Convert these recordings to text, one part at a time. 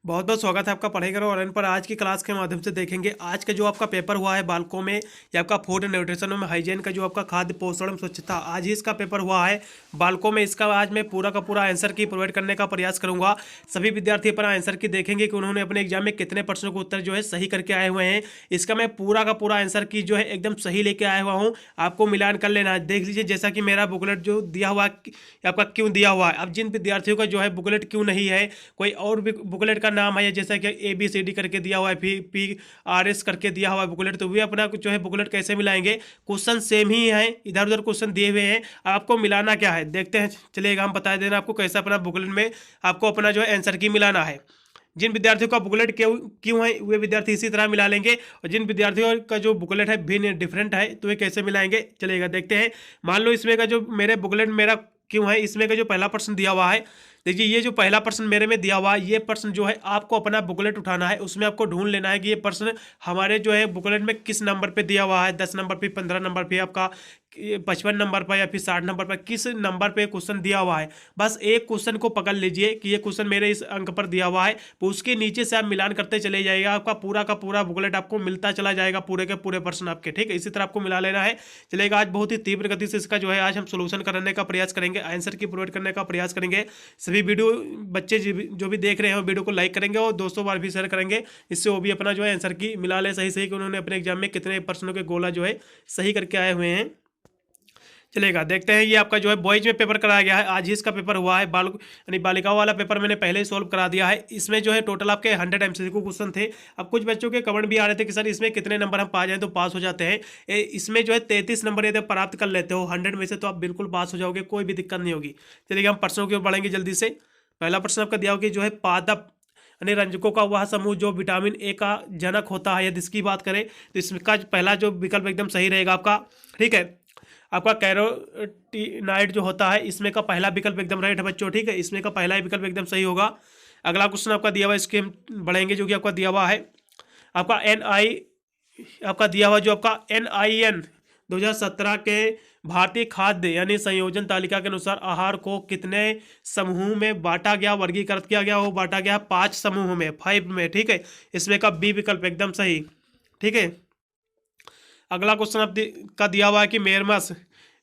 बहुत बहुत स्वागत है आपका पढ़ाई करो ऑनलाइन पर। आज की क्लास के माध्यम से देखेंगे आज का जो आपका पेपर हुआ है बालकों में या आपका फूड एंड न्यूट्रिशन में हाइजीन का जो आपका खाद्य पोषण एवं स्वच्छता, आज ही इसका पेपर हुआ है बालकों में। इसका आज मैं पूरा का पूरा आंसर की प्रोवाइड करने का प्रयास करूंगा। सभी विद्यार्थी अपना आंसर की देखेंगे कि उन्होंने अपने एग्जाम में कितने प्रश्नों को उत्तर जो है सही करके आए हुए हैं। इसका मैं पूरा का पूरा आंसर की जो है एकदम सही लेके आया हुआ हूँ, आपको मिलान कर लेना है। देख लीजिए जैसा कि मेरा बुकलेट जो दिया हुआ आपका क्यों दिया हुआ है। अब जिन विद्यार्थियों का जो है बुकलेट क्यों नहीं है, कोई और भी बुकलेट का नाम है जैसा कि ABCD करके दिया हुआ है, PRS करके दिया हुआ है बुकलेट, तो वे अपना जो है बुकलेट कैसे मिलाएंगे। क्वेश्चन सेम ही है, इधर उधर क्वेश्चन दिए हुए हैं, आपको मिलाना क्या है देखते हैं। चलिएगा हम बता देना आपको कैसे अपना बुकलेट में आपको अपना जो है आंसर की मिलाना है। जिन विद्यार्थियों का बुकलेट क्यों क्यों है वे विद्यार्थी इसी तरह मिला लेंगे, और जिन विद्यार्थियों का जो बुकलेट है भिन्न डिफरेंट है तो वे कैसे मिलाएंगे चलेगा देखते हैं। मान लो इसमें का जो मेरे बुकलेट मेरा क्यों है, इसमें का जो पहला प्रश्न दिया हुआ है, देखिए ये जो पहला प्रश्न मेरे में दिया हुआ है, ये प्रश्न जो है आपको अपना बुकलेट उठाना है, उसमें आपको ढूंढ लेना है कि ये प्रश्न हमारे जो है बुकलेट में किस नंबर पे दिया हुआ है। 10 नंबर पे, 15 नंबर पे, आपका 55 नंबर पर या फिर 60 नंबर पर, किस नंबर पे क्वेश्चन दिया हुआ है। बस एक क्वेश्चन को पकड़ लीजिए कि ये क्वेश्चन मेरे इस अंक पर दिया हुआ है, तो उसके नीचे से आप मिलान करते चले जाइएगा, आपका पूरा का पूरा बुकलेट आपको मिलता चला जाएगा, पूरे के पूरे प्रश्न आपके। ठीक है, इसी तरह आपको मिला लेना है। चलेगा, आज बहुत ही तीव्र गति से इसका जो है आज हम सोल्यूशन करने का प्रयास करेंगे, आंसर की प्रोवाइड करने का प्रयास करेंगे। सभी वीडियो बच्चे जो भी देख रहे हैं वीडियो को लाइक करेंगे और दोस्तों बार भी शेयर करेंगे, इससे वो भी अपना जो है आंसर की मिला ले सही सही कि उन्होंने अपने एग्जाम में कितने प्रश्नों के गोला जो है सही करके आए हुए हैं। चलेगा, देखते हैं। ये आपका जो है बॉयज में पेपर कराया गया है, आज ही इसका पेपर हुआ है। यानी बालिकाओं वाला पेपर मैंने पहले ही सॉल्व करा दिया है। इसमें जो है टोटल आपके 100 MCQ क्वेश्चन थे। अब कुछ बच्चों के कमेंट भी आ रहे थे कि सर इसमें कितने नंबर हम पा जाएं तो पास हो जाते हैं। इसमें जो है 33 नंबर यदि प्राप्त कर लेते हो 100 में से तो आप बिल्कुल पास हो जाओगे, कोई भी दिक्कत नहीं होगी। चलिए हम प्रश्नों की ओर बढ़ेंगे जल्दी से। पहला प्रश्न आपका दिया हो कि जो है पादप यानी रंजकों का वह समूह जो विटामिन ए का जनक होता है, यदि इसकी बात करें तो इसका पहला जो विकल्प एकदम सही रहेगा आपका। ठीक है, आपका कैरोटीनाइड जो होता है इसमें का पहला विकल्प एकदम राइट है बच्चों। ठीक है, इसमें का पहला विकल्प एकदम सही होगा। अगला क्वेश्चन आपका दिया हुआ, इसके हम बढ़ेंगे, जो कि आपका दिया हुआ है आपका आपका दिया हुआ जो आपका NIN 2017 के भारतीय खाद्य यानी संयोजन तालिका के अनुसार आहार को कितने समूह में बांटा गया, वर्गीकृत किया गया, वो बांटा गया 5 समूह में, 5 में। ठीक है, इसमें का B विकल्प एकदम सही। ठीक है, अगला क्वेश्चन आप का दिया हुआ है कि मेरमस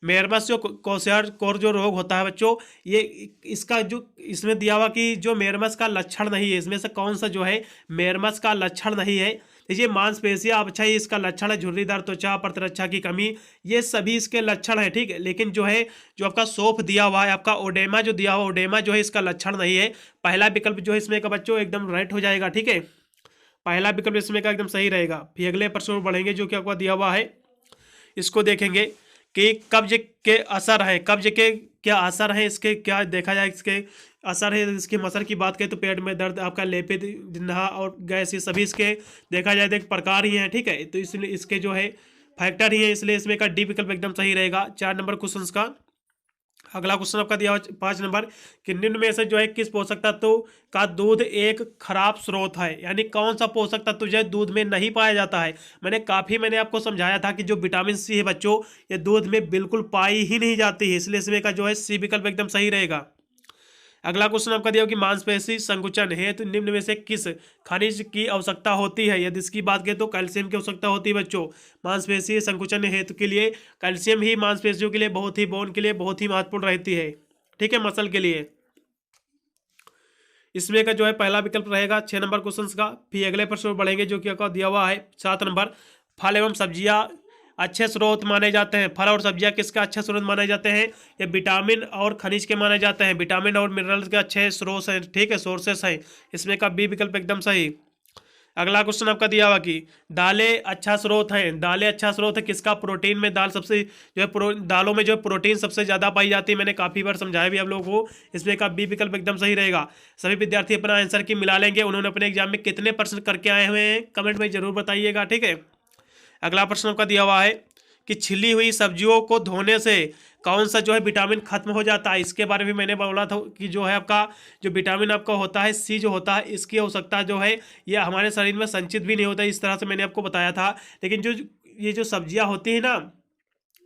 मेरमस जो कोर जो रोग होता है बच्चों, ये इसका जो इसमें दिया हुआ कि जो मेरमस का लक्षण नहीं है, इसमें से कौन सा जो है मेरमस का लक्षण नहीं है। देखिए मांसपेशियां, अब अच्छा ये इसका लक्षण है झुर्रीदार त्वचा, प्रतिरक्षा की कमी, ये सभी इसके लक्षण है। ठीक है, लेकिन जो है जो आपका सौंफ दिया हुआ है, आपका ओडेमा जो दिया हुआ, ओडेमा जो है इसका लक्षण नहीं है। पहला विकल्प जो है इसमें का बच्चों एकदम राइट हो जाएगा। ठीक है, पहला विकल्प इसमें का एकदम सही रहेगा। फिर अगले प्रश्न में बढ़ेंगे, जो कि आपका दिया हुआ है, इसको देखेंगे कि कब्ज के असर है, कब्ज के क्या असर है, इसके क्या देखा जाए, इसके असर है। इसके असर की बात करें तो पेट में दर्द, आपका लेपित, जिन्हा और गैस, ये सभी इसके देखा जाए तो एक प्रकार ही हैं। ठीक है, तो इसलिए इसके जो है फैक्टर ही है, इसलिए इसमें का D विकल्प एकदम सही रहेगा 4 नंबर क्वेश्चन का। अगला क्वेश्चन आपका दिया हुआ 5 नंबर कि निम्न में से जो है किस पोषक तत्व का दूध एक खराब स्रोत है, यानी कौन सा पोषक तत्व जो है दूध में नहीं पाया जाता है। मैंने आपको समझाया था कि जो विटामिन C है बच्चों, ये दूध में बिल्कुल पाई ही नहीं जाती है, इसलिए इसमें का जो है C विकल्प एकदम सही रहेगा। अगला क्वेश्चन आपका दिया हो कि मांसपेशी संकुचन हेतु निम्न में से किस खनिज की आवश्यकता होती है। यदि इसकी बात करें तो कैल्शियम की आवश्यकता होती है बच्चों। मांसपेशी संकुचन हेतु के लिए कैल्शियम ही मांसपेशियों के लिए बहुत ही, बोन के लिए बहुत ही महत्वपूर्ण रहती है। ठीक है, मसल के लिए इसमें का जो है पहला विकल्प रहेगा 6 नंबर क्वेश्चन का। फिर अगले प्रश्न में बढ़ेंगे, जो कि आपका दिया हुआ है 7 नंबर, फल एवं सब्जियां अच्छे स्रोत माने जाते हैं। फल और सब्जियां किसका अच्छे स्रोत माने जाते हैं, ये विटामिन और खनिज के माने जाते हैं, विटामिन और मिनरल्स के अच्छे स्रोत हैं। ठीक है, सोर्सेस हैं, इसमें का B विकल्प एकदम सही। अगला क्वेश्चन आपका दिया हुआ कि दालें अच्छा स्रोत हैं, दालें अच्छा स्रोत है किसका, प्रोटीन में दाल सबसे जो है दालों में जो है प्रोटीन सबसे ज़्यादा पाई जाती है, मैंने काफ़ी बार समझाया भी आप लोगों को, इसमें का B विकल्प एकदम सही रहेगा। सभी विद्यार्थी अपना आंसर की मिला लेंगे, उन्होंने अपने एग्जाम में कितने % करके आए हुए हैं कमेंट में जरूर बताइएगा। ठीक है, अगला प्रश्न आपका दिया हुआ है कि छिली हुई सब्जियों को धोने से कौन सा जो है विटामिन खत्म हो जाता है। इसके बारे में मैंने बोला था कि जो है आपका जो विटामिन आपका होता है C जो होता है, इसकी आवश्यकता जो है ये हमारे शरीर में संचित भी नहीं होता, इस तरह से मैंने आपको बताया था। लेकिन जो ये जो सब्जियां होती हैं ना,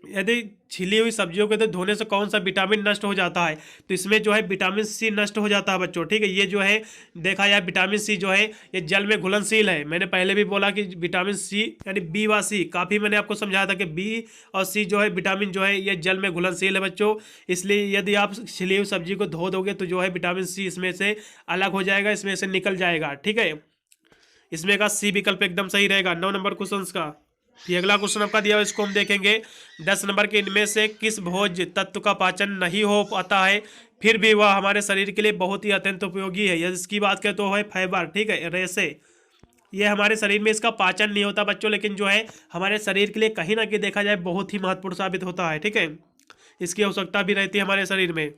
यदि छिली हुई सब्जियों को तो धोने से कौन सा विटामिन नष्ट हो जाता है, तो इसमें जो है विटामिन सी नष्ट हो जाता है बच्चों। ठीक है, ये जो है देखा जाए विटामिन सी जो है ये जल में घुलनशील है। मैंने पहले भी बोला कि विटामिन सी यानी बी व सी, काफ़ी मैंने आपको समझाया था कि बी और सी जो है विटामिन जो है ये जल में घुलनशील है बच्चों। इसलिए यदि आप छिली हुई सब्जी को धो दोगे तो जो है विटामिन सी इसमें से अलग हो जाएगा, इसमें से निकल जाएगा। ठीक है, इसमें का सी विकल्प एकदम सही रहेगा 9 नंबर क्वेश्चन का। ये अगला क्वेश्चन आपका दिया हुआ, इसको हम देखेंगे। 10 नंबर के इनमें से किस भोज्य तत्व का पाचन नहीं हो पाता है फिर भी वह हमारे शरीर के लिए बहुत ही अत्यंत उपयोगी है? यदि इसकी बात करें तो है फाइबर। ठीक है, रेसे। ये हमारे शरीर में इसका पाचन नहीं होता बच्चों, लेकिन जो है हमारे शरीर के लिए कहीं ना कहीं देखा जाए बहुत ही महत्वपूर्ण साबित होता है। ठीक है, इसकी आवश्यकता भी रहती है हमारे शरीर में।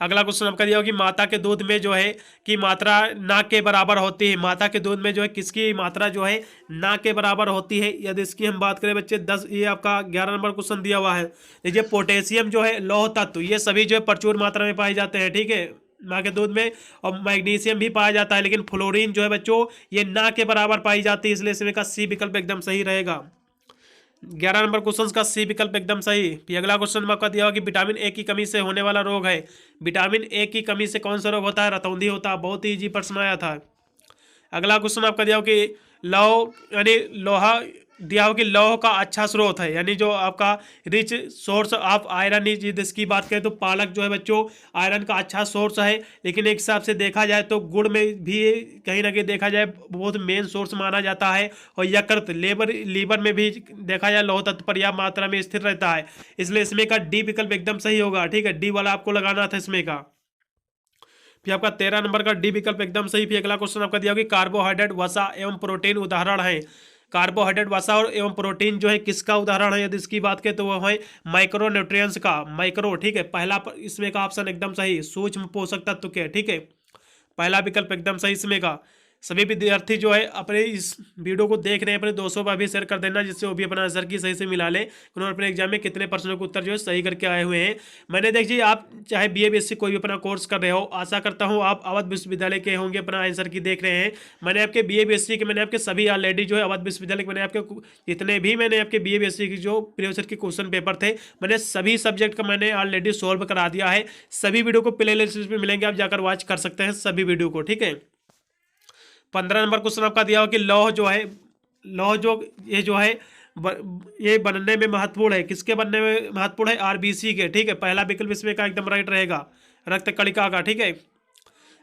अगला क्वेश्चन आपका दिया हो कि माता के दूध में जो है की मात्रा ना के बराबर होती है। माता के दूध में जो है किसकी मात्रा जो है ना के बराबर होती है? यदि इसकी हम बात करें बच्चे 10, ये आपका 11 नंबर क्वेश्चन दिया हुआ है। देखिए पोटेशियम जो है लौह तत्व, ये सभी जो है प्रचुर मात्रा में पाए जाते हैं। ठीक है, माँ के दूध में। और मैग्नीशियम भी पाया जाता है, लेकिन फ्लोरीन जो है बच्चों ये ना के बराबर पाई जाती है, इसलिए इसमें का सी विकल्प एकदम सही रहेगा। 11 नंबर क्वेश्चन का सी विकल्प एकदम सही। फिर अगला क्वेश्चन आपका दिया हुआ कि विटामिन ए की कमी से होने वाला रोग है। विटामिन ए की कमी से कौन सा रोग होता है? रतौंधी होता है। बहुत ही इजी प्रश्न आया था। अगला क्वेश्चन आपका दिया हो कि लौह यानी लोहा दिया हो कि लौह का अच्छा स्रोत है, यानी जो आपका रिच सोर्स ऑफ आयरन। जिसकी बात करें तो पालक जो है बच्चों आयरन का अच्छा सोर्स है, लेकिन एक हिसाब से देखा जाए तो गुड़ में भी कहीं ना कहीं देखा जाए बहुत मेन सोर्स माना जाता है। और यकृत लीवर में भी देखा जाए लौह तत्व पर्याप्त मात्रा में स्थिर रहता है, इसलिए इसमें का डी विकल्प एकदम सही होगा। ठीक है, डी वाला आपको लगाना था इसमें का। फिर आपका 13 नंबर का डी विकल्प एकदम सही। फिर अगला क्वेश्चन आपका दिया होगा कि कार्बोहाइड्रेट वसा एवं प्रोटीन उदाहरण है। कार्बोहाइड्रेट वसा और एवं प्रोटीन जो है किसका उदाहरण है? यदि इसकी बात करें तो वह है माइक्रो न्यूट्रिएंट्स का। माइक्रो, ठीक है, पहला इसमें का ऑप्शन एकदम सही, सूक्ष्म पोषक तत्व के। ठीक है, पहला विकल्प एकदम सही इसमें का। सभी विद्यार्थी जो है अपने इस वीडियो को देख रहे हैं अपने दोस्तों पर भी शेयर कर देना, जिससे वो भी अपना आंसर की सही से मिला ले। उन्होंने अपने एग्जाम में कितने प्रश्नों के उत्तर जो है सही करके आए हुए हैं। मैंने देखिए आप चाहे BA BSc कोई भी अपना कोर्स कर रहे हो, आशा करता हूँ आप अवध विश्वविद्यालय के होंगे, अपना आंसर की देख रहे हैं। मैंने आपके BA BSc के मैंने आपके सभी ऑलरेडी जो है अवध विश्वविद्यालय के मैंने आपके जितने भी मैंने आपके BA BSc की जो प्रीवियस ईयर के क्वेश्चन पेपर थे, मैंने सभी सब्जेक्ट का मैंने ऑलरेडी सॉल्व करा दिया है। सभी वीडियो को प्ले लिस्ट में मिलेंगे, आप जाकर वॉच कर सकते हैं सभी वीडियो को। ठीक है, 15 नंबर क्वेश्चन आपका दिया हो कि लौह जो है, लौह जो ये जो है ये बनने में महत्वपूर्ण है। किसके बनने में महत्वपूर्ण है? RBC के। ठीक है, पहला विकल्प इसमें का एकदम राइट रहेगा, रक्त कणिका का। ठीक है,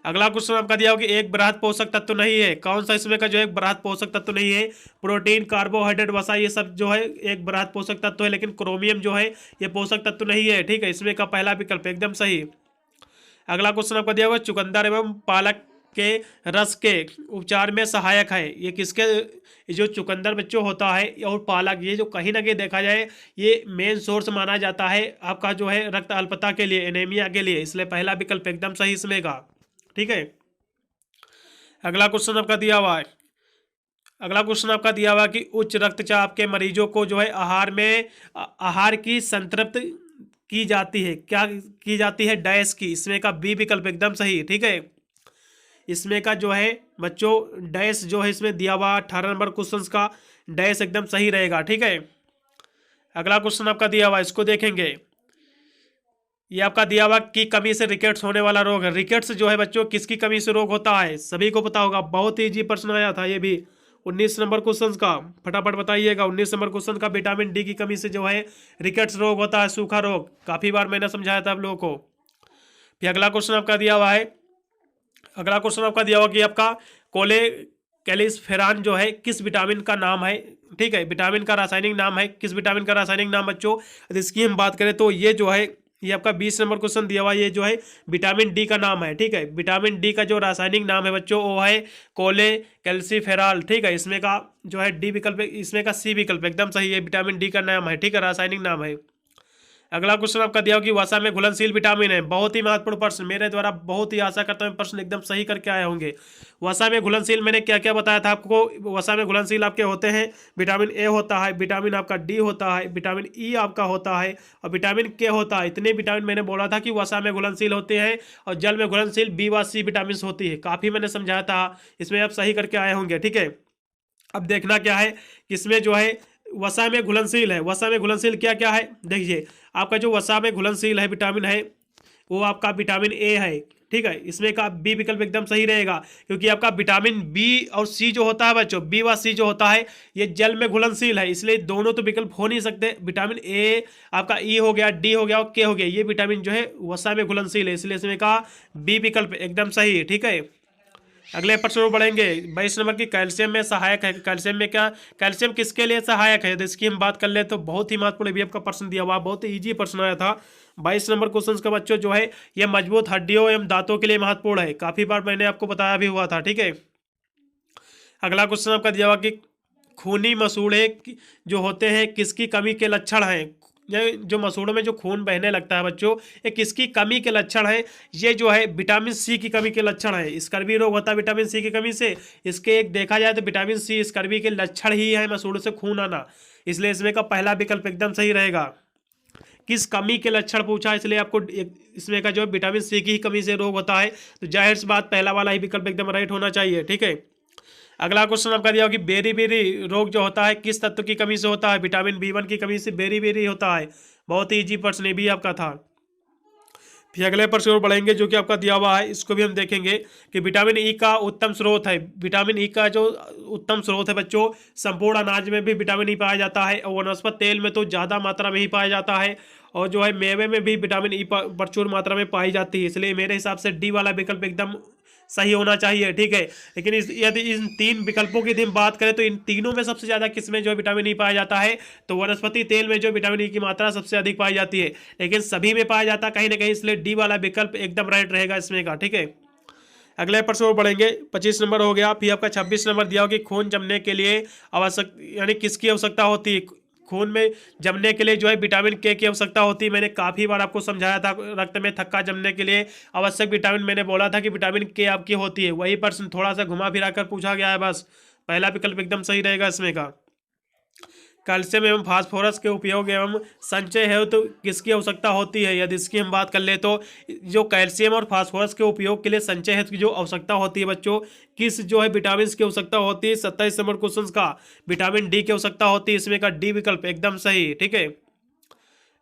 अगला क्वेश्चन आपका दिया हो कि एक बृहद पोषक तत्व नहीं है। कौन सा इसमें का जो है बृहद पोषक तत्व नहीं है? प्रोटीन, कार्बोहाइड्रेट, वसा, ये सब जो है एक बृहद पोषक तत्व है, लेकिन क्रोमियम जो है ये पोषक तत्व नहीं है। ठीक है, इसमें का पहला विकल्प एकदम सही। अगला क्वेश्चन आपका दिया हुआ चुकंदर एवं पालक के रस के उपचार में सहायक है। ये किसके, जो चुकंदर बच्चों होता है और पालक, ये जो कहीं ना कहीं देखा जाए ये मेन सोर्स माना जाता है आपका जो है रक्त अल्पता के लिए, एनीमिया के लिए, इसलिए पहला विकल्प एकदम सही इसमें का। ठीक है, अगला क्वेश्चन आपका दिया हुआ है, अगला क्वेश्चन आपका दिया हुआ कि उच्च रक्तचाप के मरीजों को जो है आहार की संतृप्त की जाती है। क्या की जाती है? डैश की। इसमें का बी विकल्प एकदम सही। ठीक है, इसमें का जो है बच्चों डैश जो है इसमें दिया हुआ 18 नंबर क्वेश्चन का डैश एकदम सही रहेगा। ठीक है, अगला क्वेश्चन आपका दिया हुआ इसको देखेंगे। ये आपका दिया हुआ की कमी से रिकेट्स होने वाला रोग है। रिकेट्स जो है बच्चों किसकी कमी से रोग होता है? सभी को पता होगा, बहुत ही इजी प्रश्न आया था ये भी 19 नंबर क्वेश्चन का। फटाफट बताइएगा, 19 नंबर क्वेश्चन का विटामिन डी की कमी से जो है रिकेट्स रोग होता है, सूखा रोग। काफी बार मैंने समझाया था आप लोगों को। फिर अगला क्वेश्चन आपका दिया हुआ है, अगला क्वेश्चन आपका दिया हुआ कि आपका कोले कैलिसफेरान जो है किस विटामिन का नाम है? ठीक है, विटामिन का रासायनिक नाम है। किस विटामिन का रासायनिक नाम बच्चों? इसकी हम बात करें तो ये जो है ये आपका 20 नंबर क्वेश्चन दिया हुआ, ये जो है विटामिन डी का नाम है। ठीक है, विटामिन डी का जो रासायनिक नाम है बच्चों वो है कोले कैल्सीफेराल। ठीक है, इसमें का जो है डी विकल्प, इसमें का सी विकल्प एकदम सही है, विटामिन डी का नाम है। ठीक है, रासायनिक नाम है। अगला क्वेश्चन आपका दिया हो कि वसा में घुलनशील विटामिन है। बहुत ही महत्वपूर्ण प्रश्न, मेरे द्वारा बहुत ही आशा करता हूँ प्रश्न एकदम सही करके आए होंगे। वसा में घुलनशील मैंने क्या क्या बताया था आपको? वसा में घुलनशील आपके होते हैं विटामिन ए होता है, विटामिन आपका डी होता है, विटामिन ई आपका होता है और विटामिन के होता है। इतने विटामिन मैंने बोला था कि वसा में घुलनशील होते हैं और जल में घुलनशील बी व सी विटामिन होती है। काफ़ी मैंने समझाया था, इसमें आप सही करके आए होंगे। ठीक है, अब देखना क्या है, इसमें जो है वसा में घुलनशील है। वसा में घुलनशील क्या क्या है देखिए, आपका जो वसा में घुलनशील है विटामिन है वो आपका विटामिन ए है, ठीक है। इसमें का बी विकल्प एकदम सही रहेगा, क्योंकि आपका विटामिन बी और सी जो होता है बच्चों, बी व सी जो होता है ये जल में घुलनशील है, इसलिए दोनों तो विकल्प हो नहीं सकते। विटामिन ए आपका ई हो गया, डी हो गया और के हो गया, ये विटामिन जो है वसा में घुलनशील है, इसलिए इसमें का बी विकल्प एकदम सही है, ठीक है। अगले प्रश्न में बढ़ेंगे। 22 नंबर की कैल्शियम में सहायक है। कैल्शियम में क्या, कैल्शियम किसके लिए सहायक है, तो इसकी हम बात कर ले तो बहुत ही महत्वपूर्ण भी आपका प्रश्न दिया हुआ, बहुत ही ईजी प्रश्न आया था। 22 नंबर क्वेश्चन का बच्चों जो है ये मजबूत हड्डियों एवं दांतों के लिए महत्वपूर्ण है, काफी बार मैंने आपको बताया भी हुआ था, ठीक है। अगला क्वेश्चन आपका दिया हुआ कि खूनी मसूड़े जो होते हैं किसकी कमी के लक्षण हैं। ये जो मसूड़ों में जो खून बहने लगता है बच्चों, ये किसकी कमी के लक्षण है, ये जो है विटामिन सी की कमी के लक्षण है। स्कर्वी रोग होता है विटामिन सी की कमी से, इसके एक देखा जाए तो विटामिन सी स्कर्वी के लक्षण ही है मसूड़ों से खून आना, इसलिए इसमें का पहला विकल्प एकदम सही रहेगा। किस कमी के लक्षण पूछा, इसलिए आपको इसमें का जो है विटामिन सी की ही कमी से रोग होता है, तो जाहिर सी बात पहला वाला ही विकल्प एकदम राइट होना चाहिए, ठीक है। अगला क्वेश्चन आपका दिया कि बेरी बेरी रोग जो होता है किस तत्व की कमी से होता है, विटामिन बी1 की कमी से बेरी बेरी होता है, बहुत ही इजी प्रश्न भी आपका था। फिर अगले प्रश्न और बढ़ेंगे जो कि आपका दिया हुआ है, इसको भी हम देखेंगे कि विटामिन ई का उत्तम स्रोत है। विटामिन ई का जो उत्तम स्रोत है बच्चों, संपूर्ण अनाज में भी विटामिन ई पाया जाता है और वनस्पति तेल में तो ज़्यादा मात्रा में ही पाया जाता है, और जो है मेवे में भी विटामिन ई प्रचुर मात्रा में पाई जाती है, इसलिए मेरे हिसाब से डी वाला विकल्प एकदम सही होना चाहिए, ठीक है। लेकिन यदि इन तीन विकल्पों की हम बात करें तो इन तीनों में सबसे ज़्यादा किसमें जो विटामिन ई पाया जाता है, तो वनस्पति तेल में जो विटामिन ई की मात्रा सबसे अधिक पाई जाती है, लेकिन सभी में पाया जाता है कहीं ना कहीं, इसलिए डी वाला विकल्प एकदम राइट रहेगा इसमें का, ठीक है। अगले प्रश्न और बढ़ेंगे। 25 नंबर हो गया। फिर आपका 26 नंबर दिया हो कि खून जमने के लिए आवश्यक यानी किसकी आवश्यकता होती है, खून में जमने के लिए जो है विटामिन के की आवश्यकता होती है। मैंने काफ़ी बार आपको समझाया था, रक्त में थक्का जमने के लिए आवश्यक विटामिन मैंने बोला था कि विटामिन के आपकी होती है, वही प्रश्न थोड़ा सा घुमा फिरा कर पूछा गया है, बस पहला विकल्प एकदम सही रहेगा इसमें का। कैल्शियम एवं फास्फोरस के उपयोग एवं संचय है तो किसकी आवश्यकता होती है, यदि इसकी हम बात कर ले तो जो कैल्शियम और फास्फोरस के उपयोग के लिए संचय है की जो आवश्यकता होती है बच्चों, किस जो है विटामिन की आवश्यकता होती है, 27 नंबर क्वेश्चन का विटामिन डी की आवश्यकता होती है, इसमें का डी विकल्प एकदम सही, ठीक है।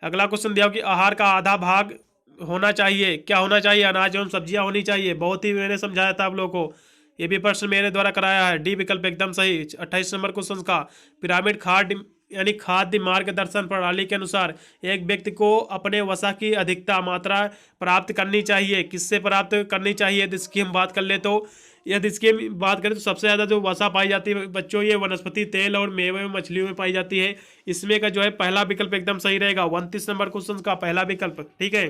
अगला क्वेश्चन दिया कि आहार का आधा भाग होना चाहिए, क्या होना चाहिए, अनाज एवं सब्जियां होनी चाहिए, बहुत ही मैंने समझाया था आप लोगों को, ये भी प्रश्न मेरे द्वारा कराया है, डी विकल्प एकदम सही। 28 नंबर क्वेश्चन का पिरामिड खाद्य यानी खाद्य मार्गदर्शन प्रणाली के अनुसार एक व्यक्ति को अपने वसा की अधिकता मात्रा प्राप्त करनी चाहिए, किससे प्राप्त करनी चाहिए, इसकी हम बात कर ले तो यदि इसकी बात करें तो सबसे ज़्यादा जो वसा पाई जाती है बच्चों ये वनस्पति तेल और मेवे में मछलियों में पाई जाती है, इसमें का जो है पहला विकल्प एकदम सही रहेगा। 29 नंबर क्वेश्चन का पहला विकल्प, ठीक है।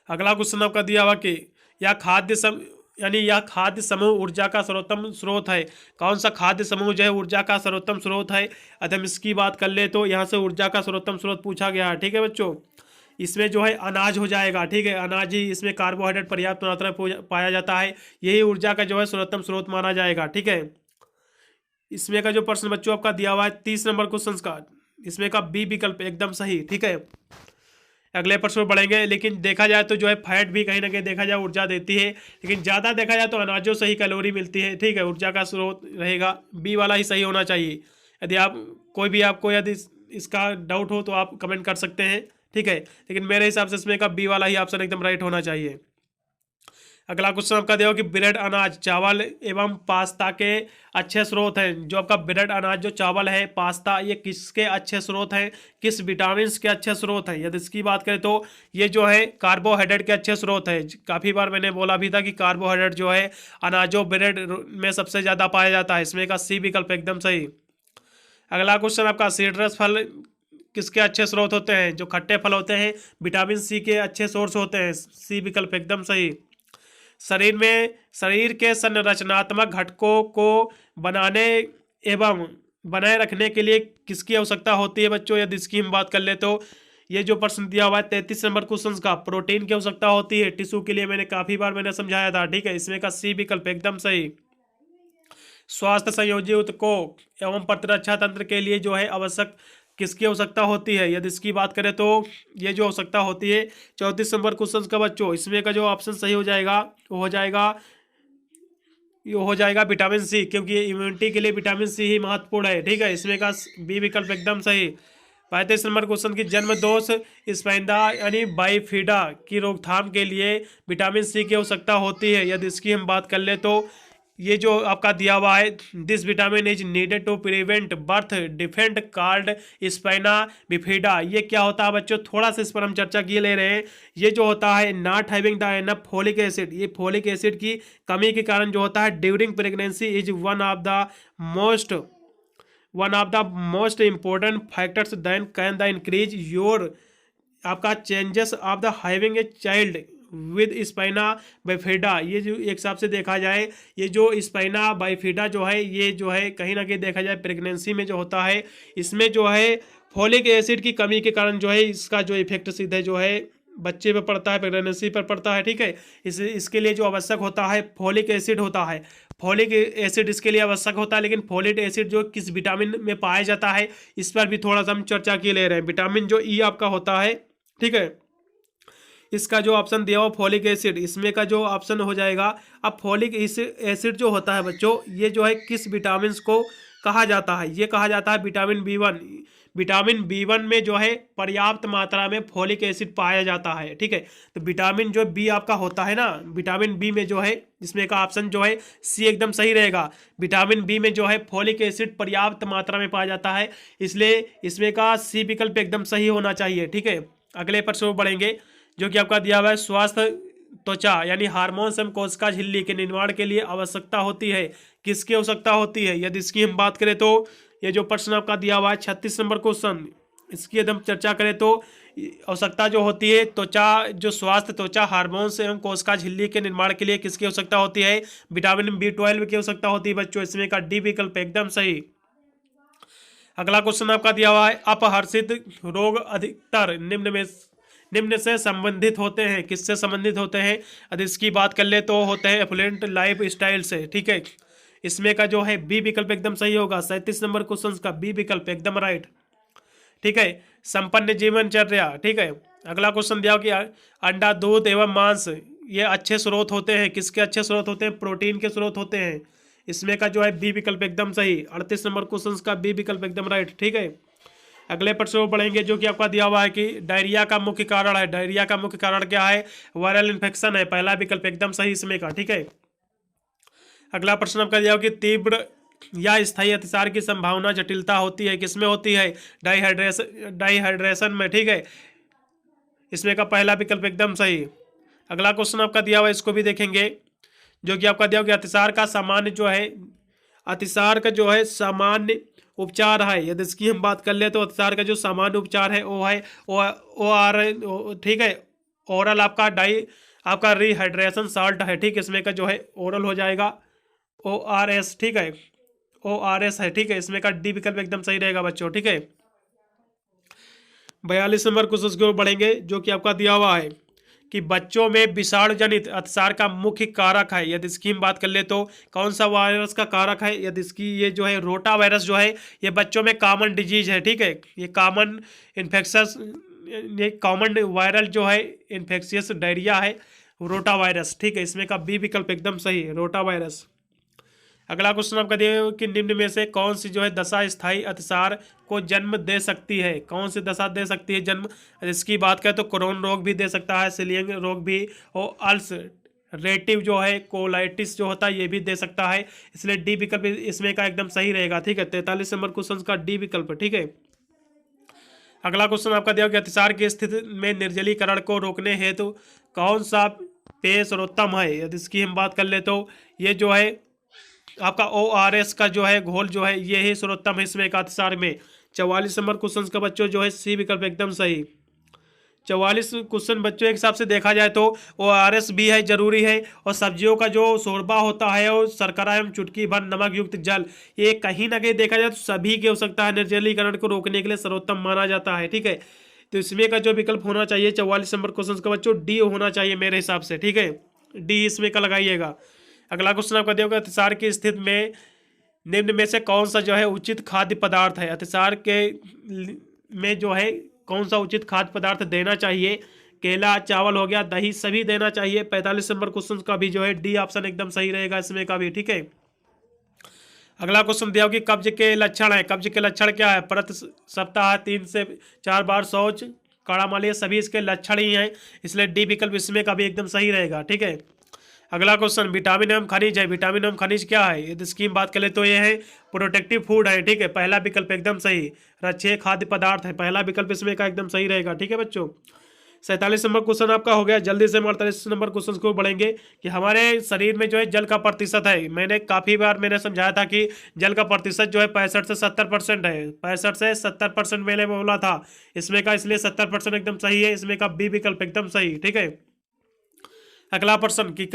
अगला क्वेश्चन आपका दिया हुआ कि यह खाद्य समूह ऊर्जा का सर्वोत्तम स्रोत है, कौन सा खाद्य समूह जो है ऊर्जा का सर्वोत्तम स्रोत है, यदि हम इसकी बात कर ले तो यहाँ से ऊर्जा का सर्वोत्तम स्रोत पूछा गया है, ठीक है बच्चों। इसमें जो है अनाज हो जाएगा, ठीक है, अनाज ही इसमें कार्बोहाइड्रेट पर्याप्त मात्रा में पाया जाता है, यही ऊर्जा का जो है सर्वोत्तम स्रोत माना जाएगा, ठीक है। इसमें का जो प्रश्न बच्चों आपका दिया हुआ है 30 नंबर क्वेश्चन का, इसमें का बी विकल्प एकदम सही, ठीक है। अगले प्रश्न में बढ़ेंगे। लेकिन देखा जाए तो जो है फैट भी कहीं ना कहीं देखा जाए ऊर्जा देती है, लेकिन ज़्यादा देखा जाए तो अनाजों से ही कैलोरी मिलती है, ठीक है, ऊर्जा का स्रोत रहेगा, बी वाला ही सही होना चाहिए। यदि आपको यदि इसका डाउट हो तो आप कमेंट कर सकते हैं, ठीक है, लेकिन मेरे हिसाब से इसमें का बी वाला ही ऑप्शन एकदम राइट होना चाहिए। अगला क्वेश्चन आपका दिया कि ब्रेड अनाज चावल एवं पास्ता के अच्छे स्रोत हैं, जो आपका ब्रेड अनाज जो चावल है पास्ता ये किसके अच्छे स्रोत हैं, किस विटामिन के अच्छे स्रोत हैं, यदि इसकी बात करें तो ये जो है कार्बोहाइड्रेट के अच्छे स्रोत है। काफ़ी बार मैंने बोला भी था कि कार्बोहाइड्रेट जो है अनाजों ब्रेड में सबसे ज़्यादा पाया जाता है, इसमें का सी विकल्प एकदम सही। अगला क्वेश्चन आपका सिट्रस फल किसके अच्छे स्रोत होते हैं, जो खट्टे फल होते हैं विटामिन सी के अच्छे सोर्स होते हैं, सी विकल्प एकदम सही। शरीर के संरचनात्मक घटकों को बनाने एवं बनाए रखने के लिए किसकी आवश्यकता होती है बच्चों, यदि इसकी हम बात कर ले तो ये जो प्रश्न दिया हुआ है 33 नंबर क्वेश्चन का प्रोटीन की आवश्यकता होती है टिश्यू के लिए, मैंने काफ़ी बार समझाया था, ठीक है, इसमें का सी विकल्प एकदम सही। स्वास्थ्य संयोजी ऊतकों एवं प्रतिरक्षा तंत्र के लिए जो है आवश्यक किसकी आवश्यकता होती है, यदि इसकी बात करें तो ये जो आवश्यकता होती है 34 नंबर क्वेश्चन का बच्चों, इसमें का जो ऑप्शन सही हो जाएगा वो हो जाएगा ये हो जाएगा विटामिन सी, क्योंकि इम्यूनिटी के लिए विटामिन सी ही महत्वपूर्ण है। ठीक है, इसमें का बी विकल्प एकदम सही। 35 नंबर क्वेश्चन की जन्म दोष स्पाइंडा यानी बाइफिडा की रोकथाम के लिए विटामिन सी की आवश्यकता होती है। यदि इसकी हम बात कर ले तो ये जो आपका दिया हुआ है, this vitamin is needed to prevent birth defend card spina bifida, ये क्या होता है बच्चों, थोड़ा सा इस पर हम चर्चा किए ले रहे हैं। ये जो होता है not having the enough folic acid, ये फोलिक एसिड की कमी के कारण जो होता है during pregnancy is one of the most important factors than can the increase your आपका changes of the having a child with spina bifida. ये जो एक हिसाब से देखा जाए, ये जो स्पाइना बाइफिडा जो है, ये जो है कहीं ना कहीं देखा जाए प्रेगनेंसी में जो होता है, इसमें जो है फोलिक एसिड की कमी के कारण जो है इसका जो इफेक्ट सीधे जो है बच्चे पर पड़ता है, प्रेगनेंसी पर पड़ता है। ठीक है, इसके लिए जो आवश्यक होता है फोलिक एसिड होता है। फोलिक एसिड इसके लिए आवश्यक होता है, लेकिन फोलिक एसिड जो किस विटामिन में पाया जाता है इस पर भी थोड़ा सा हम चर्चा किए ले रहे हैं। विटामिन जो ई आपका होता है, ठीक है, इसका जो ऑप्शन दिया हुआ फोलिक एसिड, इसमें का जो ऑप्शन हो जाएगा। अब फोलिक एसिड जो होता है बच्चों, ये जो है किस विटामिन को कहा जाता है, ये कहा जाता है विटामिन बी1। विटामिन बी1 में जो है पर्याप्त मात्रा में फोलिक एसिड पाया जाता है। ठीक है, तो विटामिन जो बी आपका होता है ना, विटामिन बी में जो है इसमें का ऑप्शन जो है सी एकदम सही रहेगा। विटामिन बी में जो है फोलिक एसिड पर्याप्त मात्रा में पाया जाता है, इसलिए इसमें का सी विकल्प एकदम सही होना चाहिए। ठीक है, अगले प्रश्न बढ़ेंगे जो कि आपका दिया हुआ है स्वास्थ्य त्वचा यानी हार्मोन्स एवं कोशिका झिल्ली के निर्माण के लिए आवश्यकता होती है, किसकी आवश्यकता होती है। यदि इसकी हम बात करें तो ये जो प्रश्न आपका दिया हुआ है 36 नंबर क्वेश्चन, इसकी यदि हम चर्चा करें तो आवश्यकता जो होती है त्वचा, जो स्वास्थ्य त्वचा हार्मोन्स एवं कोशिका झिल्ली के निर्माण के लिए किसकी आवश्यकता होती है, विटामिन बी12 की आवश्यकता होती है बच्चों। इसमें का डी विकल्प एकदम सही। अगला क्वेश्चन आपका दिया हुआ है अपहर्षित रोग अधिकतर निम्न से संबंधित होते हैं, किससे संबंधित होते हैं। यदि इसकी बात कर ले तो होते हैं एफ्लुएंट लाइफ स्टाइल से। ठीक है, इसमें का जो है बी विकल्प एकदम सही होगा। 37 नंबर क्वेश्चन का बी विकल्प एकदम राइट। ठीक है, संपन्न जीवनचर्या। ठीक है, अगला क्वेश्चन दिया कि अंडा दूध एवं मांस ये अच्छे स्रोत होते हैं, किसके अच्छे स्रोत होते हैं, प्रोटीन के स्रोत होते हैं। इसमें का जो है बी विकल्प एकदम सही। 38 नंबर क्वेश्चन का बी विकल्प एकदम राइट। ठीक है, अगले प्रश्न को पढ़ेंगे जो कि आपका दिया हुआ है कि डायरिया का मुख्य कारण है। डायरिया का मुख्य कारण क्या है, वायरल इन्फेक्शन है। पहला विकल्प एकदम सही इसमें का। ठीक है, अगला प्रश्न आपका दिया हुआ कि तीव्र या स्थायी अतिसार की संभावना जटिलता होती है, किसमें होती है, डाइहाइड्रेशन में। ठीक है, इसमें का पहला विकल्प एकदम सही। अगला क्वेश्चन आपका दिया हुआ है, इसको भी देखेंगे जो कि आपका दिया हुआ कि अतिसार का सामान्य जो है, अतिसार का जो है सामान्य उपचार है। यदि इसकी हम बात कर ले तो अतिसार का जो सामान्य उपचार है वो है ओ आर। ठीक है, ओरल आपका रिहाइड्रेशन साल्ट है। ठीक है, इसमें का जो है ओरल हो जाएगा ORS। ठीक है, ORS है। ठीक है, इसमें का डी विकल्प एकदम सही रहेगा बच्चों। ठीक है, 42 नंबर क्वेश्चन की ओर बढ़ेंगे जो कि आपका दिया हुआ है कि बच्चों में विषाणु जनित अतिसार का मुख्य कारक है। यदि इसकी हम बात कर ले तो कौन सा वायरस का कारक है। यदि इसकी ये जो है रोटा वायरस जो है ये बच्चों में कॉमन डिजीज है। ठीक है, ये कॉमन इन्फेक्शस, ये कॉमन वायरल जो है इन्फेक्शियस डायरिया है, रोटा वायरस। ठीक है, इसमें का बी विकल्प एकदम सही है, रोटा वायरस। अगला क्वेश्चन आपका दिया कि निम्न में से कौन सी जो है दशा स्थायी अतिसार को जन्म दे सकती है, कौन सी दशा दे सकती है जन्म। इसकी बात करें तो क्रोन रोग भी दे सकता है, सिलियन रोग भी, और अल्सरेटिव जो है कोलाइटिस जो होता है ये भी दे सकता है। इसलिए डी विकल्प इसमें का एकदम सही रहेगा। ठीक है, 43 नंबर क्वेश्चन का डी विकल्प। ठीक है, अगला क्वेश्चन आपका दिया कि अतिसार की स्थिति में निर्जलीकरण को रोकने हेतु कौन सा पेय सर्वोत्तम है। यदि इसकी हम बात कर ले तो ये जो है आपका ORS का जो है घोल जो है ये ही सर्वोत्तम है इसमें का अतिसार में। 44 नंबर क्वेश्चन का बच्चों जो है सी विकल्प एकदम सही। 44 क्वेश्चन बच्चों एक हिसाब से देखा जाए तो ORS भी है, जरूरी है। और सब्जियों का जो शोरबा होता है और शर्करा एवं चुटकी भर नमक युक्त जल, ये कहीं ना कहीं देखा जाए तो सभी की आवश्यकता है, निर्जलीकरण को रोकने के लिए सर्वोत्तम माना जाता है। ठीक है, तो इसमें का जो विकल्प होना चाहिए 44 नंबर क्वेश्चन का बच्चों डी होना चाहिए मेरे हिसाब से। ठीक है, डी इसमें का लगाइएगा। अगला क्वेश्चन आपका दिया होगा अतिसार की स्थिति में निम्न में से कौन सा जो है उचित खाद्य पदार्थ है। अतिसार के में जो है कौन सा उचित खाद्य पदार्थ देना चाहिए, केला, चावल हो गया, दही सभी देना चाहिए। 45 नंबर क्वेश्चन का भी जो है डी ऑप्शन एकदम सही रहेगा इसमें का भी, ठीक है। अगला क्वेश्चन दिया हो कि कब्ज के लक्षण है। कब्ज के लक्षण क्या है? प्रति सप्ताह 3 से 4 बार शौच, काड़ा मालिया, सभी इसके लक्षण ही हैं, इसलिए डी विकल्प इसमें का भी एकदम सही रहेगा, ठीक है। अगला क्वेश्चन विटामिन एवं खनिज है। विटामिन एवं खनिज क्या है? यदि इसकी बात करें तो ये है प्रोटेक्टिव फूड है, ठीक है। पहला विकल्प एकदम सही। रक्षे खाद्य पदार्थ है, पहला विकल्प इसमें का एकदम सही रहेगा, ठीक है बच्चों। 47 नंबर क्वेश्चन आपका हो गया। जल्दी से हम 48 नंबर क्वेश्चन को बढ़ेंगे कि हमारे शरीर में जो है जल का प्रतिशत है। मैंने काफ़ी बार समझाया था कि जल का प्रतिशत जो है 65 से 70% है। 65 से 70% मैंने बोला था इसमें का, इसलिए 70% एकदम सही है। इसमें का बी विकल्प एकदम सही, ठीक है। अगला प्रश्न कि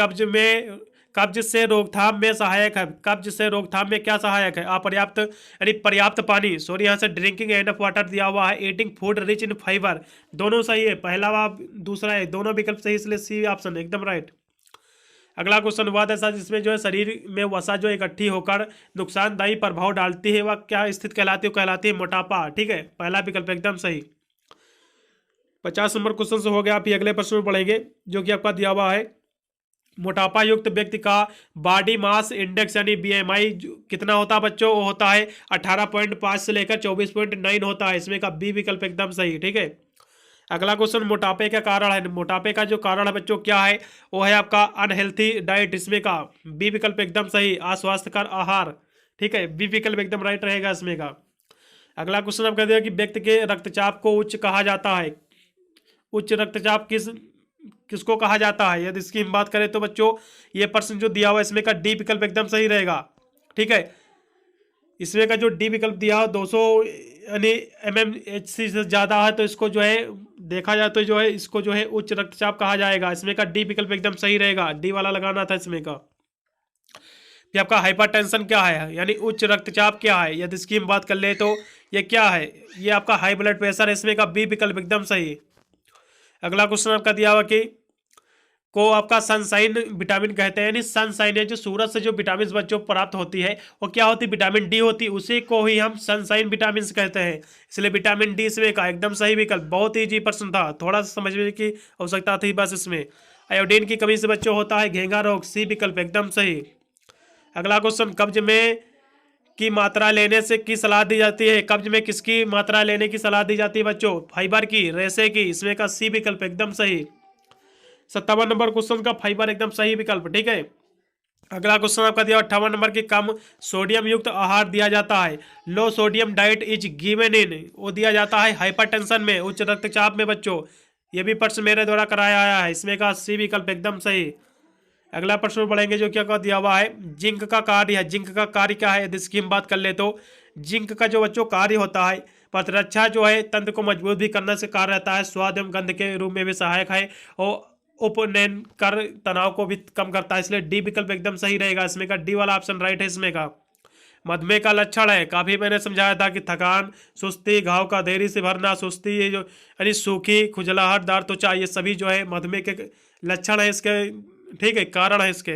कब्ज से रोकथाम में सहायक है। कब्ज से रोकथाम में क्या सहायक है? अपर्याप्त यानी पर्याप्त पानी, सॉरी यहाँ से ड्रिंकिंग एनफ वाटर दिया हुआ है। Eating food rich in fibre, दोनों सही है। पहला व दूसरा है, दोनों विकल्प सही, इसलिए सी ऑप्शन एकदम राइट। अगला क्वेश्चन हुआ ऐसा जिसमें जो है शरीर में वसा जो इकट्ठी होकर नुकसानदायी प्रभाव डालती है, वह क्या स्थिति कहलाती है? कहलाती है मोटापा, ठीक है। पहला विकल्प एकदम सही। 50 नंबर क्वेश्चन से हो गया। आप अगले प्रश्न में पढ़ेंगे जो कि आपका दिया हुआ है मोटापा युक्त व्यक्ति का बॉडी मास इंडेक्स यानी बीएमआई कितना होता है बच्चों? वो होता है 18.5 से लेकर 24.9 होता है। इसमें का बी विकल्प एकदम सही, ठीक है। अगला क्वेश्चन मोटापे का कारण है। मोटापे का जो कारण है बच्चों क्या है? वो है आपका अनहेल्थी डाइट। इसमें का बी विकल्प एकदम सही। अस्वास्थ्यकर आहार, ठीक है। बी विकल्प एकदम राइट रहेगा इसमें का। अगला क्वेश्चन आप कह दिया कि व्यक्ति के रक्तचाप को उच्च कहा जाता है। उच्च रक्तचाप किसको कहा जाता है? यदि इसकी हम बात करें तो बच्चों ये प्रश्न जो दिया हुआ है इसमें का डी विकल्प एकदम सही रहेगा, ठीक है। इसमें का जो डी विकल्प दिया हो 200 यानी mmHg से ज़्यादा है तो इसको जो है देखा जाए तो जो है इसको जो है उच्च रक्तचाप कहा जाएगा। इसमें का डी विकल्प एकदम सही रहेगा, डी वाला लगाना था इसमें का। फिर आपका हाइपरटेंशन क्या है यानी उच्च रक्तचाप क्या है? यदि इसकी हम बात कर ले तो ये क्या है? ये आपका हाई ब्लड प्रेशर है। इसमें का बी विकल्प एकदम सही। अगला क्वेश्चन आपका दिया हुआ कि को आपका सनसाइन विटामिन कहते हैं, यानी सनसाइन है जो सूरज से जो विटामिन बच्चों को प्राप्त होती है वो क्या होती है? विटामिन डी होती है, उसी को ही हम सनसाइन विटामिन कहते हैं। इसलिए विटामिन डी इसमें का एकदम सही विकल्प। बहुत ही इजी प्रश्न था, थोड़ा सा समझने की आवश्यकता थी बस इसमें। आयोडीन की कमी से बच्चों होता है घेंघा रोग, सी विकल्प एकदम सही। अगला क्वेश्चन कब्ज में की मात्रा लेने से की सलाह दी जाती है। कब्ज में किसकी मात्रा लेने की सलाह दी जाती है बच्चों? फाइबर की, रेशे की। इसमें का सी विकल्प एकदम सही। 57 नंबर क्वेश्चन का फाइबर एकदम सही विकल्प, ठीक है। अगला क्वेश्चन आपका दिया 58 नंबर की कम सोडियम युक्त आहार दिया जाता है। Low sodium diet is given in, वो दिया जाता है हाइपरटेंशन में, उच्च रक्तचाप में बच्चों। ये भी प्रश्न मेरे द्वारा कराया आया है। इसमें का सी विकल्प एकदम सही। अगला प्रश्न पढ़ेंगे जो क्या दिया हुआ है जिंक का कार्य है। जिंक का कार्य क्या है? यदि इसकी हम बात कर ले तो जिंक का जो बच्चों कार्य होता है प्रतिरक्षा जो है तंत्र को मजबूत भी करने से कार्य रहता है। स्वाद एवं गंध के रूप में भी सहायक है और उपनयन कर तनाव को भी कम करता है। इसलिए डी विकल्प एकदम सही रहेगा। इसमें का डी वाला ऑप्शन राइट है इसमें का। मधुमेह का लक्षण है, काफी मैंने समझाया था कि थकान, सुस्ती, घाव का देरी से भरना, सुस्ती, ये जो यानी सूखी, खुजलाहट, दार त्वचा, ये सभी जो है मधुमेह के लक्षण है इसके, ठीक है, कारण है इसके।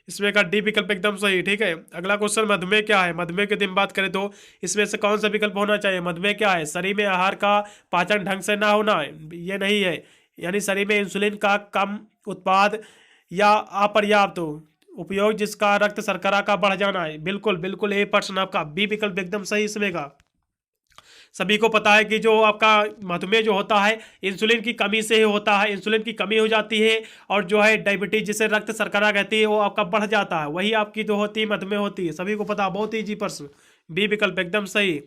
इसमें का डी विकल्प एकदम सही, ठीक है। अगला क्वेश्चन मधुमेह क्या है? मधुमेह की बात करें तो इसमें से कौन सा विकल्प होना चाहिए? मधुमेह क्या है? शरीर में आहार का पाचन ढंग से ना होना, ये नहीं है। यानी शरीर में इंसुलिन का कम उत्पाद या अपर्याप्त उपयोग जिसका रक्त शर्करा का बढ़ जाना है। बिल्कुल बिल्कुल ये प्रश्न आपका बी विकल्प एकदम सही इसमें का। सभी को पता है कि जो आपका मधुमेह जो होता है इंसुलिन की कमी से ही होता है। इंसुलिन की कमी हो जाती है और जो है डायबिटीज जिसे रक्त शर्करा कहती है वो आपका बढ़ जाता है, वही आपकी जो होती है मधुमेह होती है। सभी को पता, बहुत ही इजी प्रश्न, बी विकल्प एकदम सही।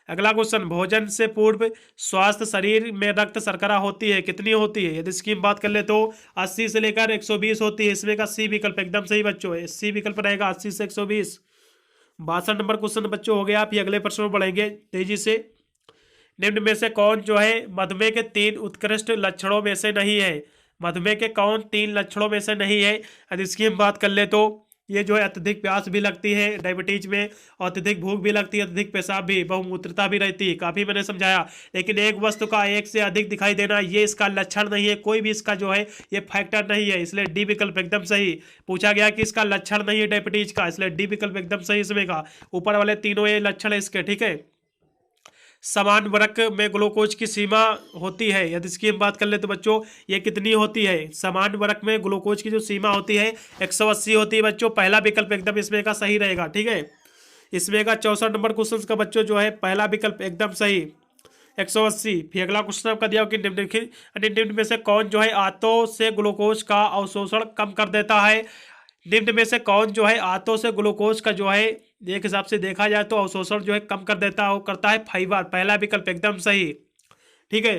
अगला क्वेश्चन भोजन से पूर्व स्वास्थ्य शरीर में रक्त शर्करा होती है, कितनी होती है? यदि इसकी बात कर ले तो 80 से लेकर 120 होती है। इसमें का सी विकल्प एकदम सही बच्चों, सी विकल्प रहेगा 80 से 120। 62 नंबर क्वेश्चन बच्चों हो गया। आप ये अगले प्रश्न में पढ़ेंगे तेजी से। निम्न में से कौन जो है मधुमेह के 3 उत्कृष्ट लक्षणों में से नहीं है? मधुमेह के कौन 3 लक्षणों में से नहीं है? यदि इसकी हम बात कर ले तो ये जो है अत्यधिक प्यास भी लगती है डायबिटीज में, और अत्यधिक भूख भी लगती है, अत्यधिक पेशाब भी, बहुमूत्रता भी रहती है। काफ़ी मैंने समझाया, लेकिन एक वस्तु का एक से अधिक दिखाई देना ये इसका लक्षण नहीं है, कोई भी इसका जो है ये फैक्टर नहीं है। इसलिए डी विकल्प एकदम सही। पूछा गया कि इसका लक्षण नहीं है डायबिटीज का, इसलिए डी विकल्प एकदम सही इसमें का। ऊपर वाले तीनों ये लक्षण है इसके, ठीक है। समान वर्ग में ग्लूकोज की सीमा होती है? यदि इसकी हम बात कर ले तो बच्चों ये कितनी होती है? समान वर्ग में ग्लूकोज की जो सीमा होती है 180 होती है बच्चों। पहला विकल्प एकदम इसमें का सही रहेगा, ठीक है। इसमें का 64 नंबर क्वेश्चन का बच्चों जो है पहला विकल्प एकदम सही 180। फिर अगला क्वेश्चन आपका दिया कि निम्न में से कौन जो है आंतों से ग्लूकोज का अवशोषण कम कर देता है? निम्न में से कौन जो है आंतों से ग्लूकोज का जो है एक हिसाब से देखा जाए तो अवशोषण जो है कम कर देता है, करता है फाइबर। पहला विकल्प एकदम सही, ठीक है।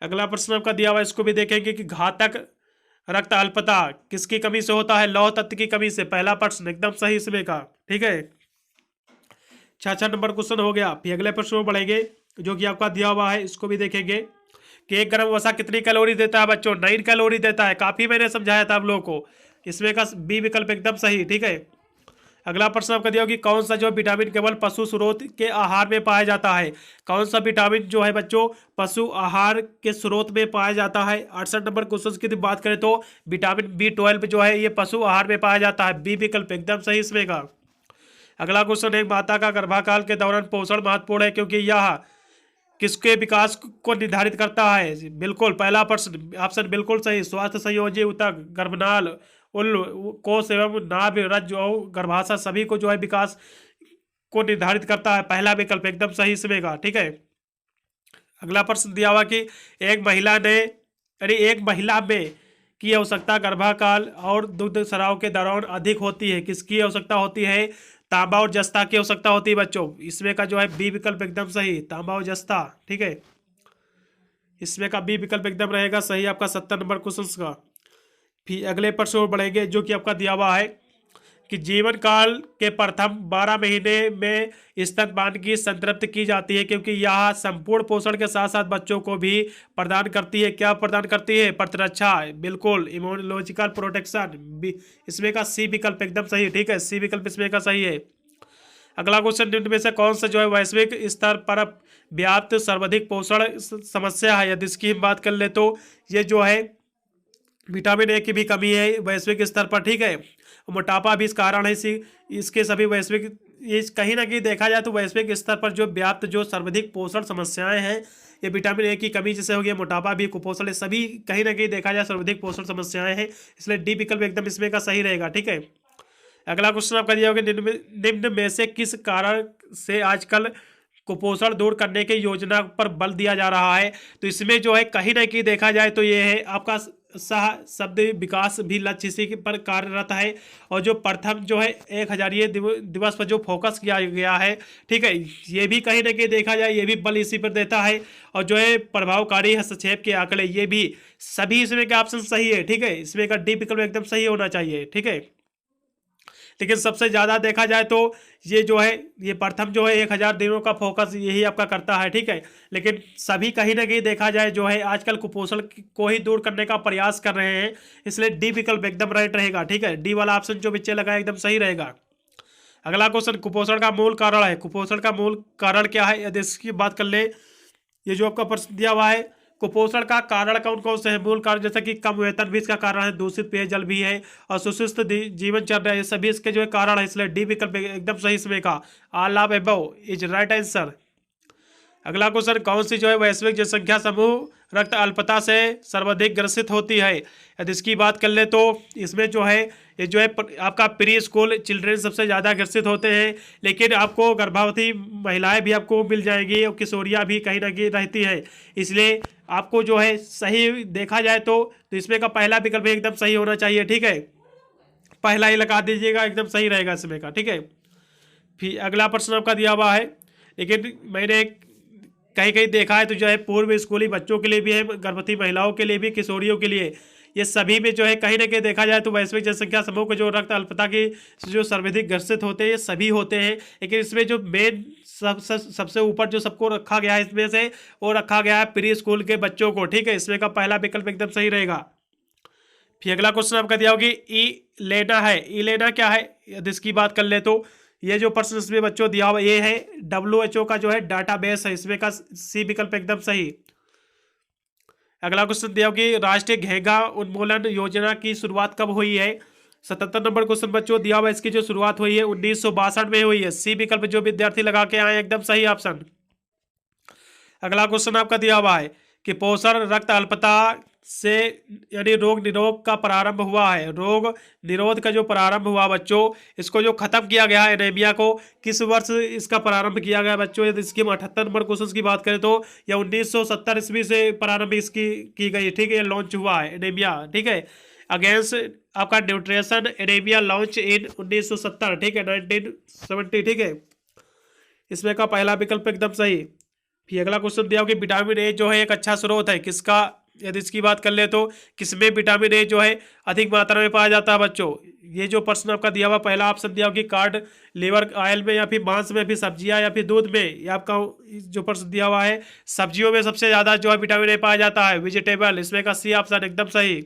अगला प्रश्न आपका दिया हुआ इसको भी देखेंगे कि घातक रक्त अल्पता किसकी कमी से होता है? लौह तत्व की कमी से। पहला प्रश्न एकदम सही इसमें का, ठीक है। 66 नंबर क्वेश्चन हो गया। फिर अगले प्रश्न में बढ़ेंगे जो कि आपका दिया हुआ है, इसको भी देखेंगे कि 1 ग्राम वसा कितनी कैलोरी देता है बच्चों? 9 कैलोरी देता है। काफी मैंने समझाया था आप लोगों को। इसमें का बी विकल्प एकदम सही, ठीक है। अगला प्रश्न आपका दिया कि कौन सा जो विटामिन केवल पशु स्रोत के आहार में पाया जाता है? कौन सा विटामिन जो है बच्चों पशु आहार के स्रोत में पाया जाता है? 68 नंबर क्वेश्चन की बात करें तो विटामिन B12 जो है ये पशु आहार में पाया जाता है। बी विकल्प एकदम सही इसमें का। अगला क्वेश्चन है माता का गर्भाकाल के दौरान पोषण महत्वपूर्ण है क्योंकि यह किसके विकास को निर्धारित करता है? बिल्कुल पहला प्रश्न ऑप्शन बिल्कुल सही, स्वास्थ्य संयोजी ऊतक, गर्भनाल, उल कोष एवं नाभि रज्जु और गर्भाशय सभी को जो है विकास को निर्धारित करता है। पहला विकल्प एकदम सही इसमें का, ठीक है। अगला प्रश्न दिया हुआ कि एक महिला में की आवश्यकता गर्भाकाल और दुग्ध स्राव के दौरान अधिक होती है। किसकी आवश्यकता होती है? तांबा और जस्ता की आवश्यकता होती है बच्चों। इसमें का जो है बी विकल्प एकदम सही, तांबा और जस्ता, ठीक है। इसमें का बी विकल्प एकदम रहेगा सही आपका 70 नंबर क्वेश्चन का। फिर अगले प्रश्न और बढ़ेंगे जो कि आपका दिया हुआ है कि जीवन काल के प्रथम 12 महीने में स्तनपान की संतृप्ति की जाती है क्योंकि यह संपूर्ण पोषण के साथ साथ बच्चों को भी प्रदान करती है। क्या प्रदान करती है? प्रतिरक्षा, बिल्कुल इम्यूनोलॉजिकल प्रोटेक्शन। इसमें का सी विकल्प एकदम सही, ठीक है। सी विकल्प इसमें का सही है। अगला क्वेश्चन निम्न में से कौन सा जो है वैश्विक स्तर पर व्याप्त सर्वाधिक पोषण समस्या है? यदि इसकी हम बात कर ले तो ये जो है विटामिन ए की भी कमी है वैश्विक स्तर पर, ठीक है। मोटापा भी इस कारण है। इसके सभी वैश्विक ये कहीं ना कहीं देखा जाए तो वैश्विक स्तर पर जो व्याप्त जो सर्वाधिक पोषण समस्याएं हैं ये विटामिन ए की कमी जैसे हो गया, मोटापा भी, कुपोषण, ये सभी कहीं ना कहीं देखा जाए सर्वाधिक पोषण समस्याएं हैं। इसलिए डी विकल्प एकदम इसमें का सही रहेगा, ठीक है। अगला क्वेश्चन आपका दिया होगा निम्न में से किस कारण से आजकल कुपोषण दूर करने की योजना पर बल दिया जा रहा है? तो इसमें जो है कहीं ना कहीं देखा जाए तो ये है आपका सह शब्द विकास भी लक्ष्य इसी पर कार्यरत है। और जो प्रथम जो है 1000 दिवस पर जो फोकस किया गया है, ठीक है, ये भी कहीं ना कहीं देखा जाए ये भी बल इसी पर देता है। और जो है प्रभावकारी हस्तक्षेप के आंकड़े, ये भी सभी इसमें का ऑप्शन सही है, ठीक है। इसमें का डी विकल्प एकदम सही होना चाहिए, ठीक है। लेकिन सबसे ज़्यादा देखा जाए तो ये जो है ये प्रथम जो है 1000 दिनों का फोकस यही आपका करता है, ठीक है। लेकिन सभी कहीं ना कहीं देखा जाए जो है आजकल कुपोषण को ही दूर करने का प्रयास कर रहे हैं। इसलिए डी विकल्प एकदम राइट रहेगा, ठीक है। डी वाला ऑप्शन जो बच्चे लगा एकदम सही रहेगा। अगला क्वेश्चन कुपोषण का मूल कारण है। कुपोषण का मूल कारण क्या है? यदि इसकी बात कर ले, ये जो आपका प्रश्न दिया हुआ है कुपोषण का कारण कौन कौन से है? मूल कारण जैसे कि कम वेतन भी इसका कारण है, दूषित पेयजल भी है और सुस्वस्थ जीवनचर्या, ये सभी इसके जो है कारण है। इसलिए डी विकल्प एकदम सही इसमें का all of above is right answer. अगला क्वेश्चन कौन सी जो है वैश्विक जनसंख्या समूह रक्त अल्पता से सर्वाधिक ग्रसित होती है? यदि इसकी बात कर ले तो इसमें जो है ये जो है आपका प्री स्कूल चिल्ड्रेन सबसे ज़्यादा ग्रसित होते हैं। लेकिन आपको गर्भवती महिलाएं भी आपको मिल जाएंगी और किशोरियां भी कहीं ना कहीं रहती हैं। इसलिए आपको जो है सही देखा जाए तो इसमें का पहला विकल्प एकदम सही होना चाहिए, ठीक है। पहला ही लगा दीजिएगा, एकदम सही रहेगा इसमें का, ठीक है। फिर अगला प्रश्न आपका दिया हुआ है, लेकिन मैंने कहीं कहीं देखा है तो जो है पूर्व स्कूली बच्चों के लिए भी है, गर्भवती महिलाओं के लिए भी, किशोरियों के लिए, ये सभी में जो है कहीं ना कहीं देखा जाए तो वैश्विक जनसंख्या समूह को जो रक्त अल्पता की जो सर्वाधिक ग्रसित होते हैं ये सभी होते हैं। लेकिन इसमें जो मेन सबसे ऊपर जो सबको रखा गया है इसमें से वो रखा गया है प्री स्कूल के बच्चों को, ठीक है। इसमें का पहला विकल्प एकदम सही रहेगा। फिर अगला क्वेश्चन आपका दिया होगी ई लेना है। ई लेना क्या है? यदि इसकी बात कर ले तो ये जो प्रश्न इसमें बच्चों दिया हुआ ये है WHO का जो है डाटाबेस है। इसमें का सी विकल्प एकदम सही। अगला क्वेश्चन दिया कि राष्ट्रीय घेंघा उन्मूलन योजना की शुरुआत कब हुई है? 77 नंबर क्वेश्चन बच्चों दिया हुआ इसकी जो शुरुआत हुई है 1962 में हुई है। सी विकल्प जो विद्यार्थी लगा के आए एकदम सही ऑप्शन। अगला क्वेश्चन आपका दिया हुआ है कि पोषण रक्त अल्पता से यानी रोग निरोध का प्रारंभ हुआ है। रोग निरोध का जो प्रारंभ हुआ बच्चों, इसको जो खत्म किया गया है एनीमिया को, किस वर्ष इसका प्रारंभ किया गया बच्चों? यदि इसकी 78 नंबर क्वेश्चन की बात करें तो यह 1970 ईस्वी से प्रारंभ इसकी की गई, ठीक है। लॉन्च हुआ है एनीमिया, ठीक है, अगेंस्ट आपका न्यूट्रिशन एनीमिया लॉन्च इन 1970, ठीक है, 1970, ठीक है। इसमें का पहला विकल्प एकदम सही। फिर अगला क्वेश्चन दिया हो कि विटामिन ए जो है एक अच्छा स्रोत है किसका? यदि इसकी बात कर ले तो किसमें विटामिन ए जो है अधिक मात्रा में पाया जाता है बच्चों? ये जो प्रश्न आपका दिया हुआ, पहला ऑप्शन दिया हो कि कार्ड लीवर ऑयल में, या फिर मांस में, फिर सब्जियां, या फिर दूध में। ये आपका जो प्रश्न दिया हुआ है, सब्जियों में सबसे ज़्यादा जो है विटामिन ए पाया जाता है, वेजिटेबल। इसमें का सी ऑप्शन एकदम सही।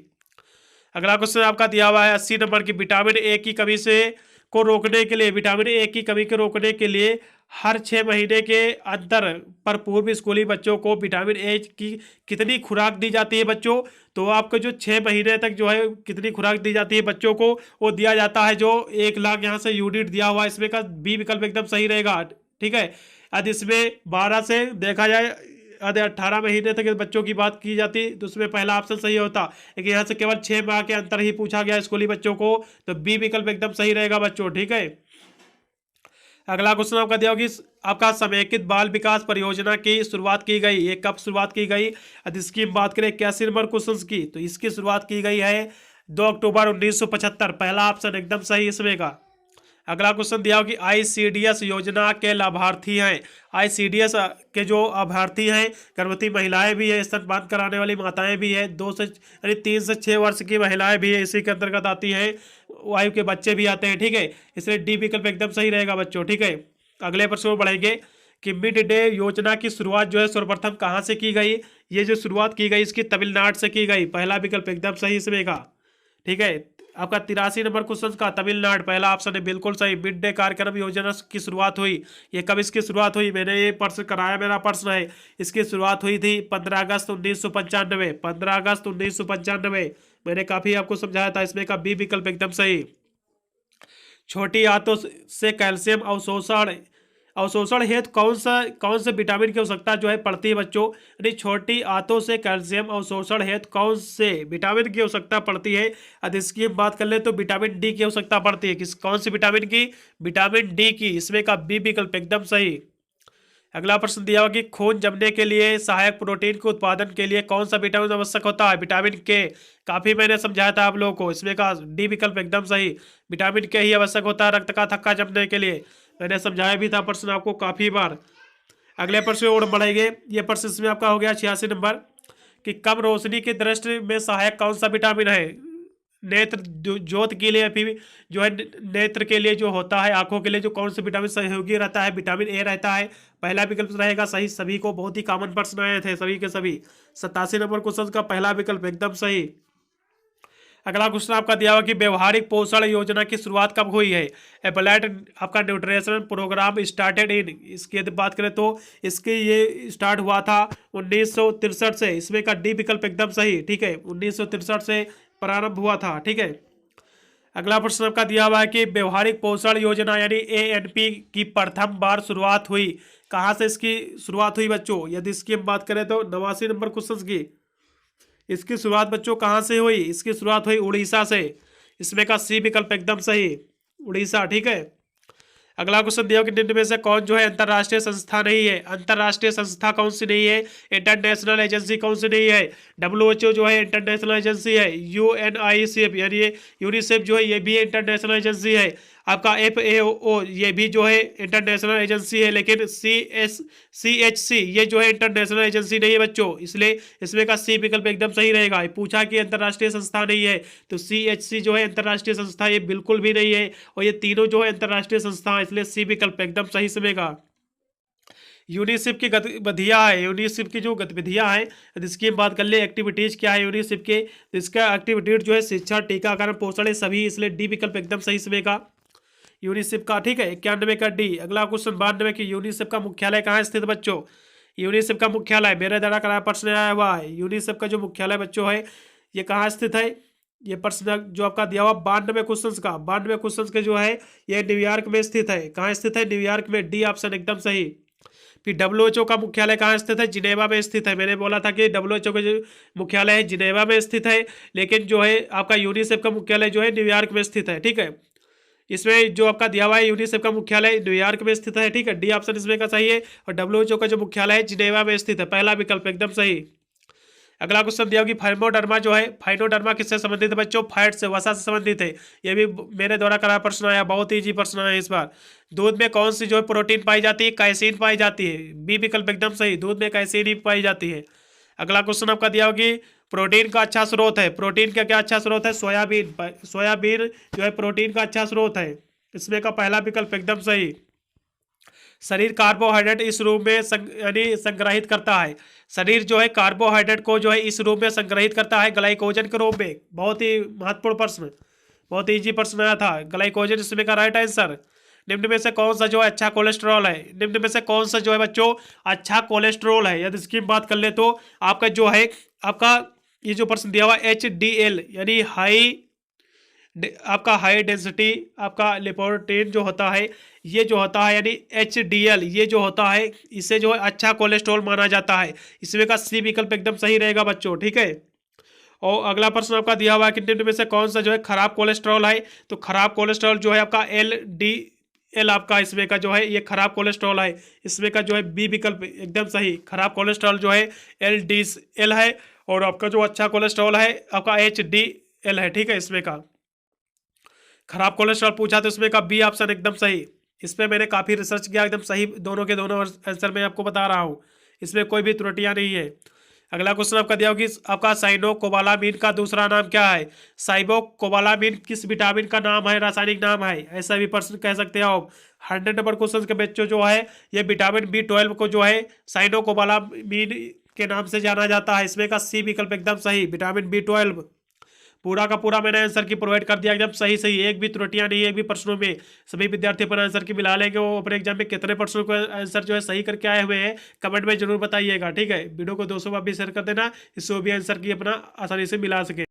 अगला क्वेश्चन आपका दिया हुआ है 80 नंबर की, विटामिन ए की कमी से को रोकने के लिए, विटामिन ए की कमी को रोकने के लिए हर 6 महीने के अंतर पर पूर्व स्कूली बच्चों को विटामिन ए की कितनी खुराक दी जाती है बच्चों? तो आपको जो 6 महीने तक जो है कितनी खुराक दी जाती है बच्चों को, वो दिया जाता है जो 1 लाख यहाँ से यूनिट दिया हुआ है। इसमें का बी विकल्प एकदम सही रहेगा, ठीक है। यदि इसमें 12 से देखा जाए, यदि 18 महीने तक बच्चों की बात की जाती तो उसमें पहला ऑप्शन सही होता, लेकिन यहाँ से केवल 6 माह के अंतर ही पूछा गया स्कूली बच्चों को, तो बी विकल्प एकदम सही रहेगा बच्चों, ठीक है। अगला क्वेश्चन आपका दिया होगी, आपका समेकित बाल विकास परियोजना की शुरुआत की गई, ये कब शुरुआत की गई? यदि इसकी बात करें 81 नंबर क्वेश्चन की, तो इसकी शुरुआत की गई है 2 अक्टूबर 1975, पहला ऑप्शन एकदम सही इसमें का। अगला क्वेश्चन दिया हो कि ICDS योजना के लाभार्थी हैं। ICDS के जो लाभार्थी हैं, गर्भवती महिलाएं भी है, स्तनपान कराने वाली माताएं भी है, 2 से यानी 3 से 6 वर्ष की महिलाएं भी है, इसी के अंतर्गत आती हैं, आयु के बच्चे भी आते हैं, ठीक है। इसलिए डी विकल्प एकदम सही रहेगा बच्चों, ठीक है। अगले प्रश्न में बढ़ेंगे कि मिड डे योजना की शुरुआत जो है सर्वप्रथम कहाँ से की गई? ये जो शुरुआत की गई इसकी तमिलनाडु से की गई, पहला विकल्प एकदम सही इसमें का, ठीक है। आपका 83 नंबर क्वेश्चन का तमिलनाडु, पहला ऑप्शन है बिल्कुल सही। मिड डे कार्यक्रम योजना की शुरुआत हुई, ये कब इसकी शुरुआत हुई? मैंने ये प्रश्न कराया, मेरा प्रश्न है। इसकी शुरुआत हुई थी 15 अगस्त 1995, 15 अगस्त 1995। मैंने काफी आपको समझाया था। इसमें का बी विकल्प एकदम सही। छोटी आंतों से कैल्शियम अवशोषण अवशोषण हेतु कौन से विटामिन की आवश्यकता जो है पड़ती है बच्चों? यानी छोटी आंतों से कैल्शियम अवशोषण हेतु कौन से विटामिन की आवश्यकता पड़ती है? यदि इसकी हम बात कर ले तो विटामिन डी की आवश्यकता पड़ती है। कौन सी विटामिन की? विटामिन डी की। इसमें का बी विकल्प एकदम सही। अगला प्रश्न दिया हुआ कि खून जमने के लिए सहायक प्रोटीन के उत्पादन के लिए कौन सा विटामिन आवश्यक होता है? विटामिन के। काफी मैंने समझाया था आप लोगों को, इसमें का डी विकल्प एकदम सही। विटामिन के ही आवश्यक होता है रक्त का थक्का जमने के लिए, मैंने समझाया भी था प्रश्न आपको काफी बार। अगले प्रश्न और बढ़ेंगे। ये प्रश्न इसमें आपका हो गया 86 नंबर कि कम रोशनी की दृष्टि में सहायक कौन सा विटामिन है? नेत्र ज्योत के लिए, फिर जो है नेत्र के लिए जो होता है, आंखों के लिए जो कौन सा विटामिन सहयोगी रहता है? विटामिन ए रहता है, पहला विकल्प रहेगा सही। सभी को बहुत ही कॉमन प्रश्न आए थे सभी के सभी। 87 नंबर क्वेश्चन का पहला विकल्प एकदम सही। अगला क्वेश्चन आपका दिया हुआ कि व्यवहारिक पोषण योजना की शुरुआत कब हुई है? एपलाइड आपका न्यूट्रिशन प्रोग्राम स्टार्टेड इन, इसकी यदि बात करें तो इसकी ये स्टार्ट हुआ था 1963 से। इसमें का डी विकल्प एकदम सही, ठीक है, 1963 से प्रारंभ हुआ था, ठीक है। अगला प्रश्न आपका दिया हुआ है कि व्यवहारिक पोषण योजना यानी ANP की प्रथम बार शुरुआत हुई कहाँ से? इसकी शुरुआत हुई बच्चों, यदि इसकी हम बात करें तो 89 नंबर क्वेश्चन की, इसकी शुरुआत बच्चों कहाँ से हुई? इसकी शुरुआत हुई उड़ीसा से। इसमें का सी विकल्प एकदम सही, उड़ीसा, ठीक है। अगला क्वेश्चन दिया कि निम्न में से कौन जो है अंतर्राष्ट्रीय संस्था नहीं है? अंतर्राष्ट्रीय संस्था कौन सी नहीं है? इंटरनेशनल एजेंसी कौन सी नहीं है? WHO जो है इंटरनेशनल एजेंसी है। UNICEF यानी ये यूनिसेफ जो है ये भी इंटरनेशनल एजेंसी है। आपका FAO ये भी जो है इंटरनेशनल एजेंसी है, लेकिन CHC ये जो है इंटरनेशनल एजेंसी नहीं है बच्चों, इसलिए इसमें का सी विकल्प एकदम सही रहेगा। पूछा कि अंतर्राष्ट्रीय संस्था नहीं है तो CHC जो है अंतर्राष्ट्रीय संस्था ये बिल्कुल भी नहीं है, और ये तीनों जो है अंतर्राष्ट्रीय संस्था है, इसलिए सी विकल्प एकदम सही सुनेगा। यूनिसेफ की गतिविधियाँ है, यूनिसेफ की जो गतिविधियाँ हैं इसकी हम बात कर ले, एक्टिविटीज़ क्या है यूनिसेफ के, तो इसका एक्टिविटीज जो है शिक्षा, टीकाकरण, पोषण, सभी, इसलिए डी विकल्प एकदम सही सुनेगा यूनिसेफ का, ठीक है। 91 का डी। अगला क्वेश्चन 92 की, यूनिसेफ का मुख्यालय कहाँ स्थित बच्चों? यूनिसेफ का मुख्यालय मेरे द्वारा कराया प्रश्न आया हुआ है। यूनिसेफ का जो मुख्यालय बच्चों है ये कहाँ स्थित है? ये प्रश्न जो आपका दिया हुआ 92 क्वेश्चन का, 92 क्वेश्चन के जो है ये न्यूयॉर्क में स्थित है। कहाँ स्थित है? न्यूयॉर्क में, डी ऑप्शन एकदम सही। फिर WHO का मुख्यालय कहाँ स्थित है? जिनेवा में स्थित है। मैंने बोला था कि WHO का जो मुख्यालय है जिनेवा में स्थित है, लेकिन जो है आपका यूनिसेफ का मुख्यालय जो है न्यूयॉर्क में स्थित है। ठीक है, इसमें जो आपका दिया हुआ है यूनिसेफ का मुख्यालय न्यूयॉर्क में स्थित है। ठीक है, डी ऑप्शन इसमें का सही है। और WHO का जो मुख्यालय है जिनेवा में स्थित है, पहला विकल्प एकदम सही। अगला क्वेश्चन दिया होगी फाइनोडर्मा जो है, फाइनोडर्मा किससे संबंधित है बच्चों? फैट से, वसा से संबंधित है। ये भी मेरे द्वारा कराया प्रश्न आया, बहुत इजी प्रश्न आया इस बार। दूध में कौन सी जो है प्रोटीन पाई जाती है? कैसीन पाई जाती है। बी विकल्प एकदम सही, दूध में कैसीन ही पाई जाती है। अगला क्वेश्चन आपका दिया होगी प्रोटीन का अच्छा स्रोत है। प्रोटीन का क्या अच्छा स्रोत है? सोयाबीन। सोयाबीन जो है प्रोटीन का अच्छा स्रोत है, इसमें का पहला विकल्प एकदम सही। शरीर कार्बोहाइड्रेट इस रूप में यानी संग्रहित करता है। शरीर जो है कार्बोहाइड्रेट को जो है इस रूप में संग्रहित करता है ग्लाइकोजन के रूप में। बहुत ही महत्वपूर्ण प्रश्न, बहुत ही इजी प्रश्न आया था। ग्लाइकोजन इसमें का राइट आंसर। निम्न में से कौन सा जो है अच्छा कोलेस्ट्रॉल है? निम्न में से कौन सा जो है बच्चों अच्छा कोलेस्ट्रॉल है? यदि इसकी बात कर ले तो आपका जो है आपका ये जो प्रश्न दिया हुआ HDL यानी आपका हाई डेंसिटी आपका लिपोप्रोटीन जो होता है, ये जो होता है यानी HDL, ये जो होता है इसे जो है अच्छा कोलेस्ट्रॉल माना जाता है। इसमें का सी विकल्प एकदम सही रहेगा बच्चों। ठीक है, और अगला प्रश्न आपका दिया हुआ है कि निम्न में से कौन सा जो है खराब कोलेस्ट्रॉल है? तो खराब कोलेस्ट्रॉल जो है आपका LDL, आपका इसमें का जो है ये खराब कोलेस्ट्रॉल है। इसमें का जो है बी विकल्प एकदम सही, खराब कोलेस्ट्रॉल जो है LDL है, और आपका जो अच्छा कोलेस्ट्रॉल है आपका HDL है। ठीक है, इसमें का खराब कोलेस्ट्रॉल पूछा तो इसमें का बी ऑप्शन एकदम सही। इस पर मैंने काफ़ी रिसर्च किया, एकदम सही दोनों के दोनों आंसर मैं आपको बता रहा हूँ, इसमें कोई भी त्रुटियां नहीं है। अगला क्वेश्चन आपका दिया होगी आपका साइनोकोबालामिन का दूसरा नाम क्या है? साइबोकोबालामिन किस विटामिन का नाम है, रासायनिक नाम है? ऐसा भी प्रश्न कह सकते हो आप। 100 नंबर क्वेश्चन के बच्चों जो है ये विटामिन B12 को जो है साइनोकोबालामिन के नाम से जाना जाता है। इसमें का सी विकल्प एकदम सही, विटामिन B12। पूरा का पूरा मैंने आंसर की प्रोवाइड कर दिया एकदम सही सही, एक भी त्रुटियां नहीं, एक भी प्रश्नों में। सभी विद्यार्थी अपने आंसर की मिला लेंगे, वो अपने एग्जाम में कितने प्रश्नों को आंसर जो है सही करके आए हुए हैं कमेंट में जरूर बताइएगा। ठीक है, वीडियो को 200 बार भी शेयर कर देना, इससे वो भी आंसर की अपना आसानी से मिला सके।